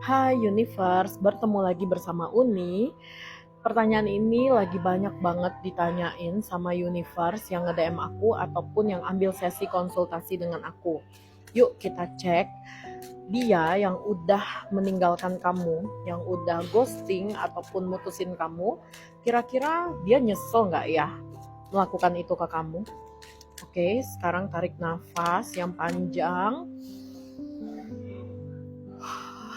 Hai Universe, bertemu lagi bersama Uni. Pertanyaan ini lagi banyak banget ditanyain sama Universe yang nge-DM aku ataupun yang ambil sesi konsultasi dengan aku. Yuk kita cek dia yang udah meninggalkan kamu, yang udah ghosting ataupun mutusin kamu, kira-kira dia nyesel nggak ya melakukan itu ke kamu? Oke, sekarang tarik nafas yang panjang,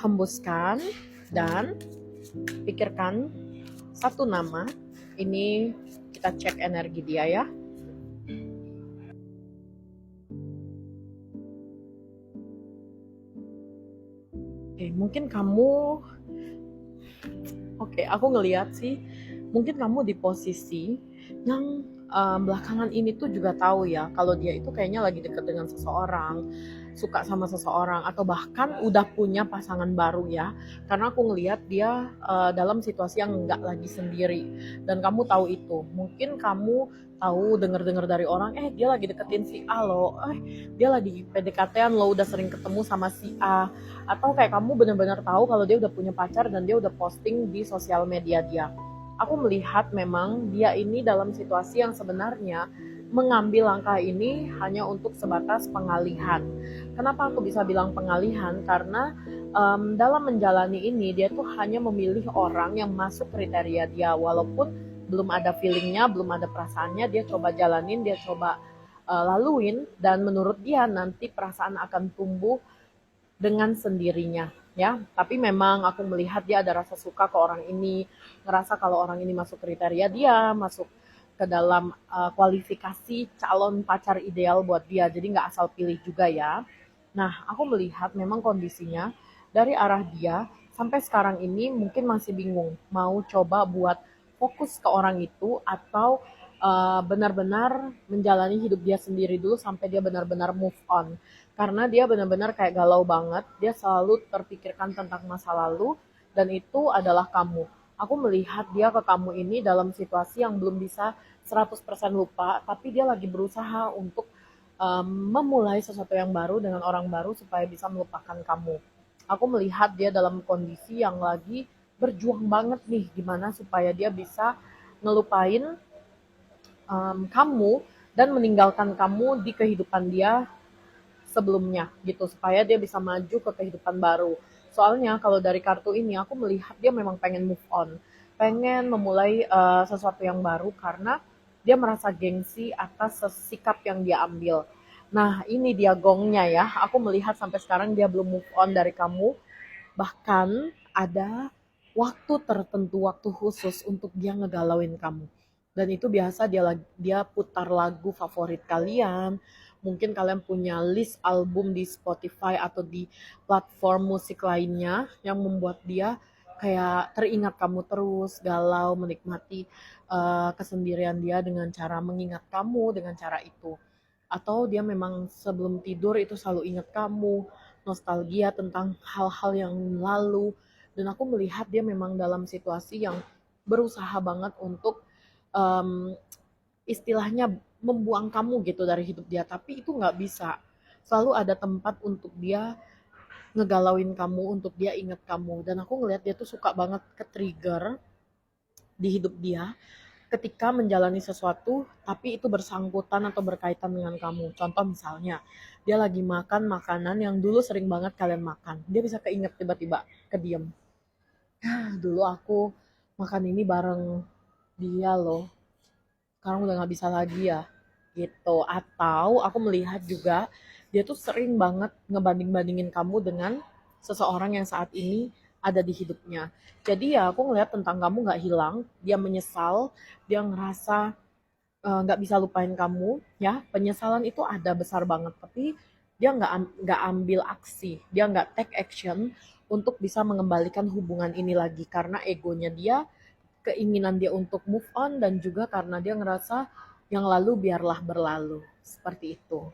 hembuskan, dan pikirkan satu nama. Ini kita cek energi dia ya. Oke, mungkin kamu, oke, aku ngelihat sih, mungkin kamu di posisi yang belakangan ini tuh juga tahu ya, kalau dia itu kayaknya lagi deket dengan seseorang, suka sama seseorang, atau bahkan udah punya pasangan baru ya. Karena aku ngelihat dia dalam situasi yang nggak lagi sendiri, dan kamu tahu itu. Mungkin kamu tahu dengar-dengar dari orang, dia lagi deketin si A loh, dia lagi PDKT-an lo, udah sering ketemu sama si A, atau kayak kamu benar-benar tahu kalau dia udah punya pacar dan dia udah posting di sosial media dia. Aku melihat memang dia ini dalam situasi yang sebenarnya mengambil langkah ini hanya untuk sebatas pengalihan. Kenapa aku bisa bilang pengalihan? Karena dalam menjalani ini dia tuh hanya memilih orang yang masuk kriteria dia, walaupun belum ada feelingnya, belum ada perasaannya, dia coba jalanin, dia coba laluin, dan menurut dia nanti perasaan akan tumbuh dengan sendirinya ya. Tapi memang aku melihat dia ada rasa suka ke orang ini, ngerasa kalau orang ini masuk kriteria dia, masuk ke dalam kualifikasi calon pacar ideal buat dia. Jadi nggak asal pilih juga ya. Nah, aku melihat memang kondisinya dari arah dia sampai sekarang ini mungkin masih bingung mau coba buat fokus ke orang itu atau benar-benar menjalani hidup dia sendiri dulu sampai dia benar-benar move on, karena dia benar-benar kayak galau banget, dia selalu terpikirkan tentang masa lalu, dan itu adalah kamu. Aku melihat dia ke kamu ini dalam situasi yang belum bisa 100% lupa, tapi dia lagi berusaha untuk memulai sesuatu yang baru dengan orang baru supaya bisa melupakan kamu. Aku melihat dia dalam kondisi yang lagi berjuang banget nih, gimana supaya dia bisa ngelupain kamu dan meninggalkan kamu di kehidupan dia sebelumnya gitu, supaya dia bisa maju ke kehidupan baru. Soalnya kalau dari kartu ini aku melihat dia memang pengen move on, pengen memulai sesuatu yang baru karena dia merasa gengsi atas sikap yang dia ambil. Nah, ini dia gongnya ya. Aku melihat sampai sekarang dia belum move on dari kamu. Bahkan ada waktu tertentu, waktu khusus untuk dia ngegalauin kamu. Dan itu biasa dia putar lagu favorit kalian. Mungkin kalian punya list album di Spotify atau di platform musik lainnya yang membuat dia kayak teringat kamu terus, galau, menikmati kesendirian dia dengan cara mengingat kamu dengan cara itu. Atau dia memang sebelum tidur itu selalu ingat kamu, nostalgia tentang hal-hal yang lalu. Dan aku melihat dia memang dalam situasi yang berusaha banget untuk um, istilahnya membuang kamu gitu dari hidup dia, tapi itu nggak bisa. Selalu ada tempat untuk dia ngegalauin kamu, untuk dia ingat kamu. Dan aku ngelihat dia tuh suka banget ke trigger di hidup dia ketika menjalani sesuatu tapi itu bersangkutan atau berkaitan dengan kamu. Contoh misalnya, dia lagi makan makanan yang dulu sering banget kalian makan. Dia bisa keinget tiba-tiba, kediem. Dulu aku makan ini bareng dia loh. Sekarang udah gak bisa lagi ya. Gitu. Atau aku melihat juga dia tuh sering banget ngebanding-bandingin kamu dengan seseorang yang saat ini ada di hidupnya. Jadi ya aku ngelihat tentang kamu nggak hilang, dia menyesal, dia ngerasa nggak bisa lupain kamu, ya. Penyesalan itu ada besar banget, tapi dia nggak ambil aksi, dia nggak take action untuk bisa mengembalikan hubungan ini lagi karena egonya dia, keinginan dia untuk move on, dan juga karena dia ngerasa yang lalu biarlah berlalu, seperti itu.